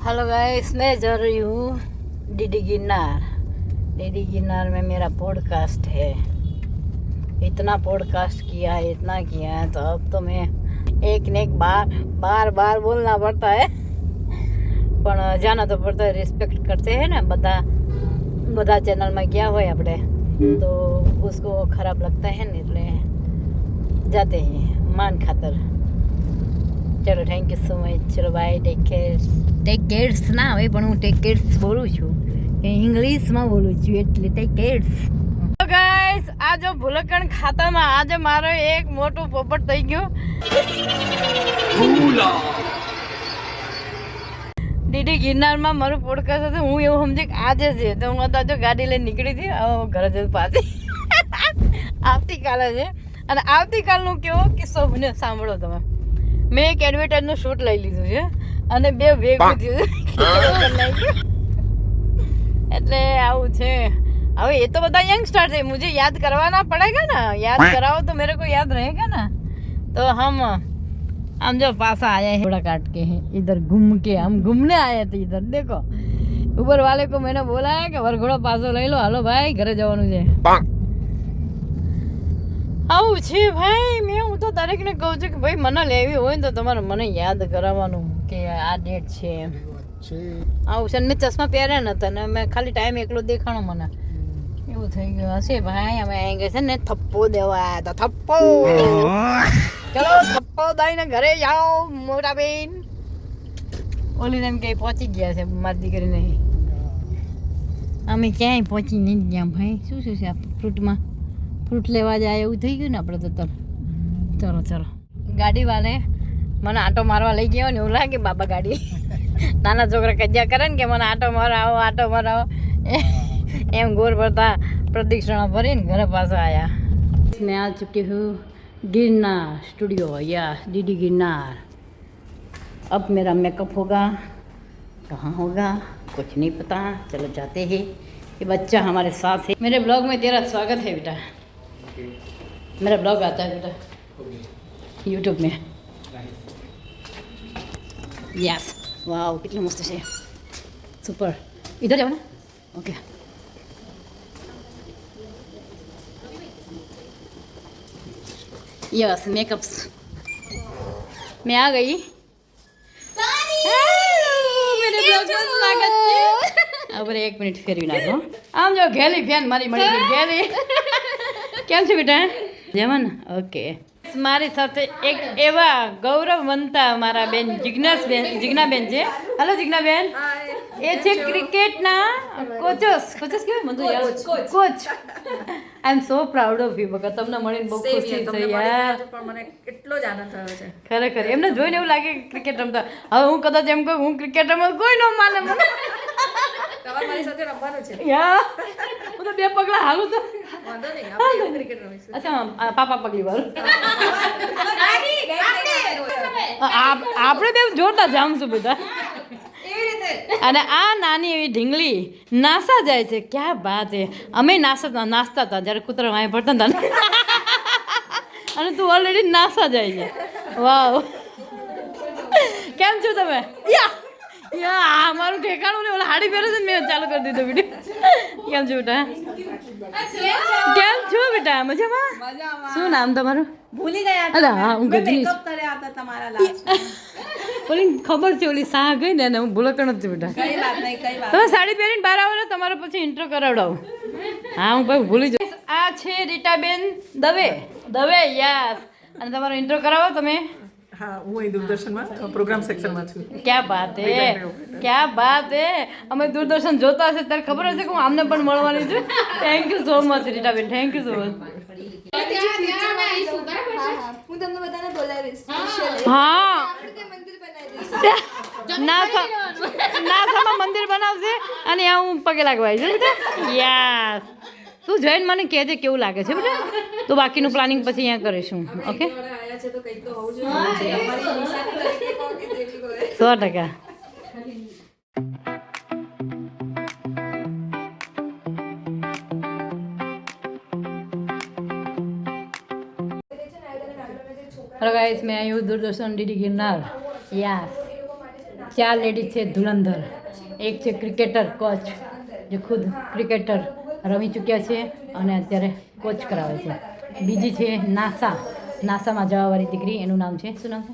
Hello guys, मैं जा रही हूँ डीडी गिरनार। डीडी गिरनार में मेरा पॉडकास्ट है। इतना पॉडकास्ट किया है, इतना किया है, तो अब तो मैं एक ने एक बार बार बोलना पड़ता है, पर जाना तो पड़ता है। रिस्पेक्ट करते हैं ना बदा चैनल में क्या हो अपने, तो उसको खराब लगता है ना, इसलिए जाते हैं मान खातर। चलो, थैंक यू સો મચ. ચલો બાય, ટેક કેર્સ ના હવે પણ હું ટેક કેર્સ બોલું છું, ઇંગ્લિશમાં બોલું છું, એટલે ટેક કેર્સ. તો ગાઈસ, આ જો ભૂલકણ ખાતામાં આજે મારો એક મોટું પોપટ થઈ ગયું. ડીડી ગિરનારમાં મારું પોડકાસ્ટ હતું. હું એવું સમજી કે આજે છે, તો હું અત્યારે જો ગાડી લઈને નીકળી હતી, ઘરે જઈને પાછી આવતીકાલે છે. અને આવતીકાલનું કેવો કિસ્સો મને સાંભળો તમે. મેં એક એડવર્ટાઈઝનું શૂટ લઈ લીધું છે અને બે ભેગું થયું એટલે આવું છે. હવે એ તો બધા યંગસ્ટર છે, મુझे याद करवाना पड़ेगा ना, याद कराओ तो मेरे को याद रहेगा ना. तो हम जो पासा आए हैं थोड़ा काट के हैं, इधर घूम के हम घूमने आए थे. इधर देखो, ऊपर वाले को मैंने बोला है कि वरघोड़ा पासो લઈ લો, હાલો ભાઈ ઘરે જવાનું છે. આવું છે ભાઈ. હું તો દરેકને કહું છું કે ભાઈ મને લેવી હોય ને તો તમારે મને યાદ કરાવવાનું કે આ ડેટ છે. આવું છે ને, ચશ્મા પહેર્યા નતા ને મેં ખાલી ટાઈમ એકલો દેખાણો મને, એવું થઈ ગયું હશે ભાઈ. અમે અહીં ગયા છે ને થપ્પો દેવા આવ્યા હતા. થપ્પો, ચલો થપ્પો દઈને ઘરે જાઓ મોટા બેન. ઓલીને એમ કે પહોંચી ગયા છે મારી દીકરીને. અમે ક્યાંય પહોંચી નહીં ગયા ભાઈ. શું છે આ ફ્રૂટમાં? ફ્રૂટ લેવા જાય એવું થઈ ગયું ને આપણે તો. ચલો ગાડી વાળે મને આટો મારવા લઈ ગયો ને એવું લાગે. બાબા ગાડી નાના છોકરા કજ્યા કરે ને કે મને આટો મારાવો એમ ગોર ભરતા પ્રદક્ષિણા ભરીને ઘરે પાછા આવ્યા. મેં આ ચુકી હું गिरनार स्टूडियो या डीडी गिरनार. अब मेरा मेकअप होगा, कहाँ होगा कुछ नहीं पता. चलो जाते हैं. ये बच्चा हमारे साथ है. मेरे ब्लॉग में तेरा स्वागत है बेटा. मेरा ब्लॉग आता है बेटा यूट्यूब में. यस, वाह कितना मस्त है, सुपर. इधर जाओ ना. Okay, yes makeups. मैं आ गई. मेरे ब्लॉग में स्वागत है. अब 1 મિનિટ ફેરવી નાખો. આમ જો ગેલી ફેન મારી મળી ગઈ. ગેલી કેમ છે બેટા? જમન ઓકે. મારી સાથે એક એવા ગૌરવવંતા મારા બેન જિજ્ઞાબેન છે. હલો જિજ્ઞાબેન. એ છે ક્રિકેટના કોચ કેવાય મને coach. I am so proud of you. બકા તમને મળીને બહુ ખુશી થઈ યાર. પણ મને એટલો જ આનંદ થયો છે ખરેખર. એમને જોઈને એવું લાગે ક્રિકેટ રમતા. હવે હું કદાચ એમ કહું હું ક્રિકેટ રમું, કોઈ ન માને મને. તમારે મારી સાથે રમવાનું છે. યાર હું તો 2 પગલા હાલું તો વાંધો નહીં, આપણે ક્રિકેટ રમીશું. અચ્છા, પાપા પગલી વાળું. આપણે બે જોરદાર જામશું બધા. અને આ નાની એવી ઢીંગલી નાસા જાય છે. ક્યાં વાત છે. અમે નાસ્તા હતા જ્યારે કૂતરા વાંય ભરતા હતા ને. અને તું ઓલરેડી નાસા જાય છે. વાવ, કેમ છો તમે? યા મારું ઠેકાણું ને ઓલા હાડી પહેરે છે ને, મેં ચાલુ કરી દીધો વિડીયો. કેમ છો બેટા? કેમ છો બેટા? મજામાં? શું નામ તમારું? ભૂલી ગયા. અલા હા, હું ગજની મેકઅપ કર્યા હતા તમારા લાસ્ટ. ઓલી ખબર છે, ઓલી સાહ ગઈ ને હું ભૂલકણ જ છું બેટા. કઈ વાત નહીં, કઈ વાત. તમે સાડી પહેરીને બહાર આવો ને, તમારો પછી ઇન્ટ્રો કરાવડાવું. હા, હું ભાઈ ભૂલી જાઉં. આ છે રીટાબેન દવે. યસ. અને તમારો ઇન્ટ્રો કરાવો તમે. હા, હું અહીં દૂરદર્શનમાં પ્રોગ્રામ સેક્શનમાં છું. ક્યાં બાત હે. અમે દૂરદર્શન જોતા હશે ત્યારે ખબર હશે કે હું આમને પણ મળવાની છું. Thank you so much Ritaben, thank you so much. હું તમને બધાને બોલાવીશ. હા, મંદિર બનાવી નાસામાં મંદિર બનાવશે અને હું પગે લાગવા આવીશ બેટા. યસ, તું જોઈને મને કહેજે કેવું લાગે છે બેટા. તો બાકીનું પ્લાનિંગ પછી અહીંયા કરીશું. ઓકે, 100%. हेलो गाइस, मैं आई हूँ Doordarshan DD Girnar. Yes, 4 ladies છે ધુરંધર. એક છે ક્રિકેટર કોચ, જે ખુદ ક્રિકેટર રમી ચૂક્યા છે અને અત્યારે કોચ કરાવે છે. બીજી છે નાસામાં જવાવાળી દીકરી, એનું નામ છે, શું નામ છે?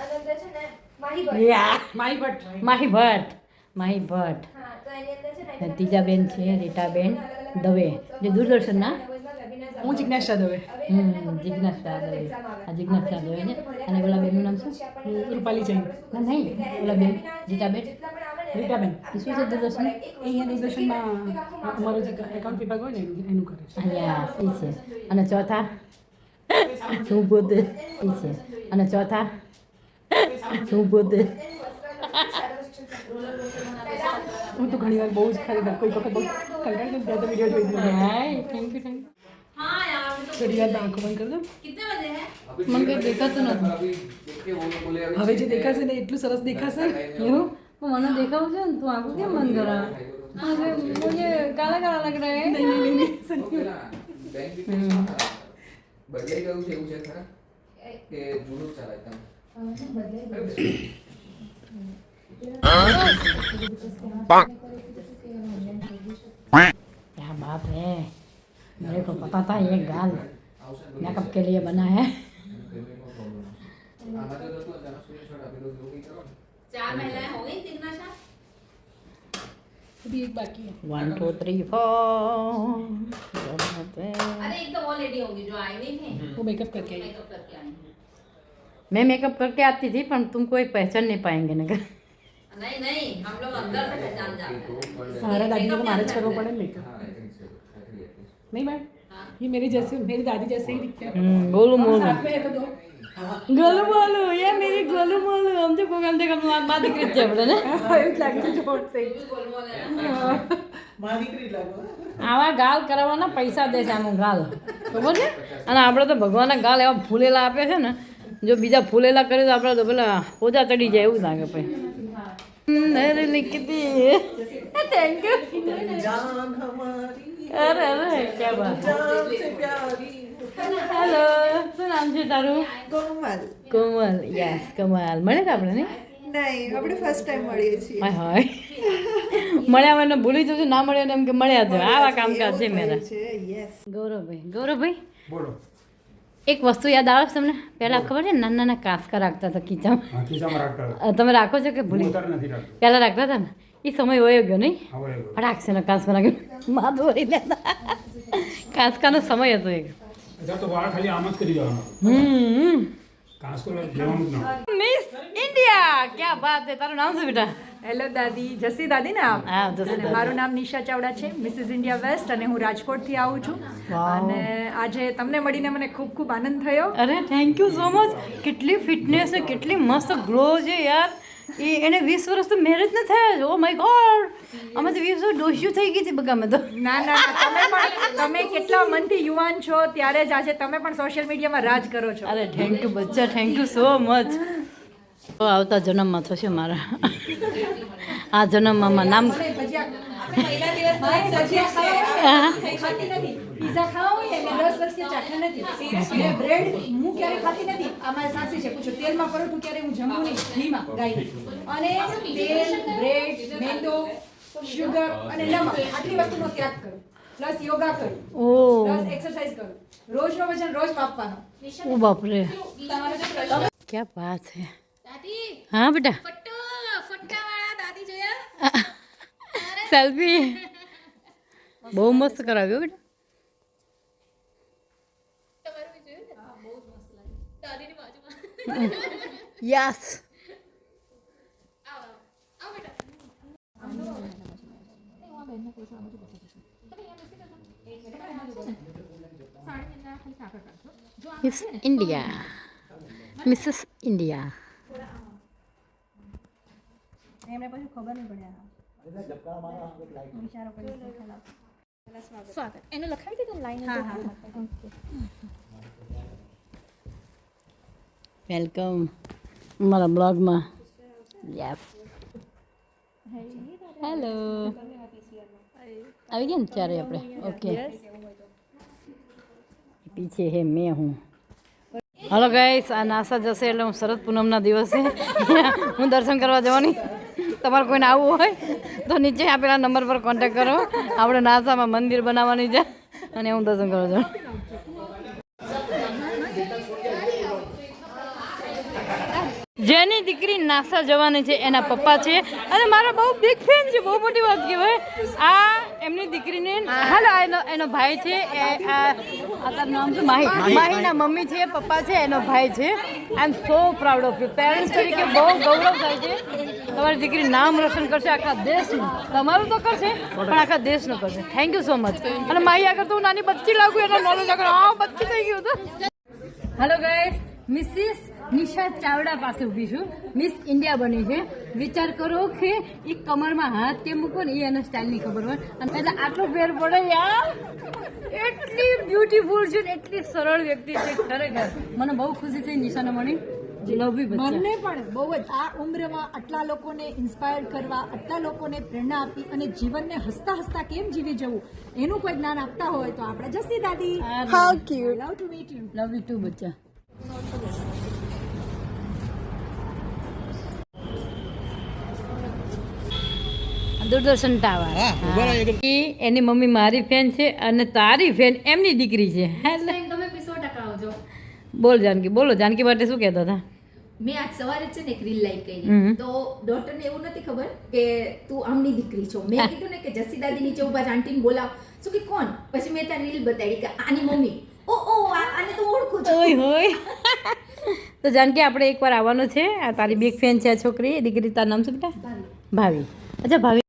અનંત છે ને માહી યા માહી ભટ્ટ. માહી ભટ્ટ. હા તો એની અંદર છે ને અને ત્રીજા બેન છે રીટાબેન દવે, જે દૂરદર્શનના. હું જિજ્ઞાસા દવે. જિજ્ઞાસા દવે. આ જિજ્ઞાસા દવે છે. અને ઓલા બેનનું નામ શું? રૂપાલી જૈન. ના નહીં, ઓલા બેન રીટાબેન. રીટાબેન. એ શું છે દૂરદર્શન? અહીંયા દૂરદર્શનમાં અમારો જે એકાઉન્ટ વિભાગ હોય ને એનું કરે છે. અહીંયા એ છે. અને ચોથા હું પોતે એ છે. અને ચોથા હું પોતે. હું તો ઘણી વાર બહુ જ ખરી કોઈ વખત બહુ કંટાળી ગઈ તો વિડીયો જોઈ દીધો. હાય થેન્ક યુ. થોડી વાર આંખો બંધ કરી દો. મને કંઈ દેખાતું નથી. હવે જે દેખાશે ને એટલું સરસ દેખાશે. એવું પણ મને દેખાવું છે ને, તું આંખો કેમ બંધ કરા? मुझे काला काला लग रहा है. બદલાઈ ગયું છે એવું છે ખરા કે જૂનું ચાલે એકદમ क्या बात है, मेरे को पता था ये गाल मेकअप के लिए बना है. આમાં તો હતું તેનો સ્ક્રીનશોટ આપેલો એવું કંઈ કરો 4 મહિલાएं हो गई जिज्ञासा. अभी एक बाकी है. 1 2 3 4. अरे एक तो वो लेडी होगी जो आई नहीं थी, वो मेकअप करके आई. मैं मेकअप करके आती थी पर तुम कोई पहचान नहीं पाएंगे नगर. नहीं नहीं, हम लोग अंदर से पहचान जाते हैं. सारा दादी को मारे करो पड़े मेकअप. હા I think so agree at नहीं मैम, ये मेरी जैसे मेरी दादी जैसे ही दिखते हैं. गोलू मोलू साथ में है तो दो. गोलू मोलू, ये मेरी गोलू मोलू. हम तो कोगल देखा बात दिख रही है बड़े ने. એવું લાગે છે જોડ સે. આવા ગાલ કરાવવાના પૈસા દે છે આનું ગાલ, ખબર છે? અને આપણે તો ભગવાનના ગાલ એવા ફૂલેલા આપે છે ને, જો બીજા ફૂલેલા કરે તો આપણે તો પેલા હોજા ચડી જાય એવું લાગે પછી. અરે લીકતી થેન્ક યુ. અરે અરે ક્યાં બાત. હેલો, શું નામ છે તારું? કોમલ. કોમલ. યસ કમલ. મળે તો આપણે ને? નહીં, આપણે ફર્સ્ટ ટાઈમ મળીએ છીએ. હાય હાય. મળ્યા મને ભૂલી જશું, ના મળ્યા ને એમ કે મળ્યા છે. આવા કામકાજ છે મેરા. યસ. ગૌરવભાઈ બોલો. એક વસ્તુ યાદ આવે છે તમને? પહેલાં ખબર છે નાના નાના કાંસકા રાખતા હતા ખીચામાં. હા, ખિસ્સામાં રાખતા હતા. તમે રાખો છો કે ભૂલી? ઉતાર નથી રાખતા. પહેલાં રાખતા હતા ને, એ સમય વયો ગયો નહીં? હવે એવું. ફટાક છે ને કાંસકા નાખ્યો માથું ભરી લેતા. કાંસકાનો સમય હતો એક. અત્યારે તો વાળ ખાલી આમ જ કરી દેવાનો. કાંસકો લેવાનું જ ના. મિસ ઇન્ડિયા, ક્યાં બાત છે. તારું નામ શું બેટા? હેલો દાદી, જસી દાદી ને આપ. હા જસી અને મારું નામ નિશા ચાવડા છે, મિસિસ ઇન્ડિયા વેસ્ટ, અને હું રાજકોટથી આવું છું. અને આજે તમને મળીને મને ખૂબ ખૂબ આનંદ થયો. અરે થેન્ક યુ સો મચ. કેટલી ફિટનેસ ને કેટલી મસ્ત ગ્લો છે યાર. એને 20 વર્ષ તો મેરેજ ન થયા છે. ઓ માય ગોડ, અમે તો 20 વર્ષ ડોસ્યું થઈ ગઈ હતી બગા મેં તો. ના ના ના, તમે કેટલા મનથી યુવાન છો, ત્યારે જ આજે તમે પણ સોશિયલ મીડિયામાં રાજ કરો છો. અરે થેન્ક યુ બચ્ચા, થેન્ક યુ સો મચ. તો આવતા જન્મમાં થશે મારા. આ જન્મમાં નામ પીઝા ખાવા હોય ને 10 વર્ષથી ચાખા નથી. બ્રેડ હું ક્યારે ખાતી નથી. અમારી સાસી છે, પૂછો. તેલમાં પરોઠું ક્યારે હું જમું નહીં, ઘીમાં ગાય. અને તેલ, બ્રેડ, મેંદો, શુગર અને નમક, આટલી વસ્તુનો ત્યાગ કરો. પ્લસ યોગા કરો, ઓ પ્લસ એક્સરસાઇઝ કરો. રોજનો વજન રોજ માપવાનો. ઓ બાપરે, ક્યાં બાત છે. હા બેટા, સેલ્ફી બહુ મસ્ત કરાવ્યો બેટા. Yes. Miss India, Mrs India. એમને પછી ખબર નહીં પડે. સ્વાગત. એનું લખાવી દીધું લાઈન. હા હા. વેલકમ મારા બ્લોગમાં. યસ. હેલો. આવી ગયા ને ચારે આપણે? ઓકે. પીછે હે મેં હું. હલો ગાઈસ, આ નાસા જશે એટલે હું શરદ પૂનમના દિવસે હું દર્શન કરવા જવાની. તમારે કોઈને આવવું હોય તો નીચે આપેલા નંબર પર કોન્ટેક્ટ કરો. આપણે નાસામાં મંદિર બનાવવાની છે અને હું દર્શન કરવા જાઉં. જેની દીકરી નાસા જવાની છે એના પપ્પા છે અને મારા બહુ બિગ ફેન છે. બહુ મોટી વાત કહેવાય. આ એમની દીકરીને હાલો એનો ભાઈ છે. તારું નામ છે માહીના મમ્મી છે, પપ્પા છે, એનો ભાઈ છે. I am so proud of you. Parents તરીકે બહુ ગૌરવ થાય છે. તમારી દીકરી નામ રોશન કરશે આખા દેશનું. તમારું તો કરશે પણ આખા દેશનું કરશે. Thank you so much. અને માહી આગળ તો હું નાની બચ્ચી લાગુ એનો નોલેજ આગળ હા બચ્ચી થઈ ગયું હતું. Hello guys, Mrs Nisha Chavda પાસે ઊભી છું. મિસ ઇન્ડિયા બની છે. વિચાર કરો કે એ કમરમાં હાથ કેમ મૂકો ને એ એના સ્ટાઇલની ખબર હોય અને એટલે આટલો ફેર પડે યાર. એટલી બ્યુટીફુલ છે ને એટલી સરળ વ્યક્તિ છે ખરેખર. મને બહુ ખુશી થઈ નિશાને મળી. Love you. મને પણ બહુ જ આ ઉંમરમાં આટલા લોકોને ઇન્સ્પાયર કરવા, આટલા લોકોને પ્રેરણા આપી અને જીવનને હસતા હસતા કેમ જીવી જવું એનું કોઈ જ્ઞાન આપતા હોય તો આપણે જસી દાદી. How cute. Love to meet you. Love you too બચ્ચા. દૂરદર્શન ટાવર. એની મમ્મી મારી ફેન છે અને તારી ફેન એમની દીકરી છે. તમે બી 100% આવજો. બોલ જાનકી, બોલો. જાનકી માટે શું કહેતા હતા? મેં આજ સવારે છે ને એક રીલ લાઈક હમ. કરી તો ડોટરને એવું નથી ખબર કે તું આમની દીકરી છો. મેં કીધું ને કે જસી દાદી નીચે ઊભા છે, આંટીને બોલાવ. શું કે કોણ? પછી મેં ત્યાં રીલ બતાડી કે આની મમ્મી. ઓ આને તો ઓળખું છું. ઓય હોય. તો જાનકી આપણે એકવાર આવવાનું છે. આ તારી બિગ ફેન છે આ છોકરી, દીકરી. તારું નામ શું બેટા? ભાવી. અચ્છા ભાવી.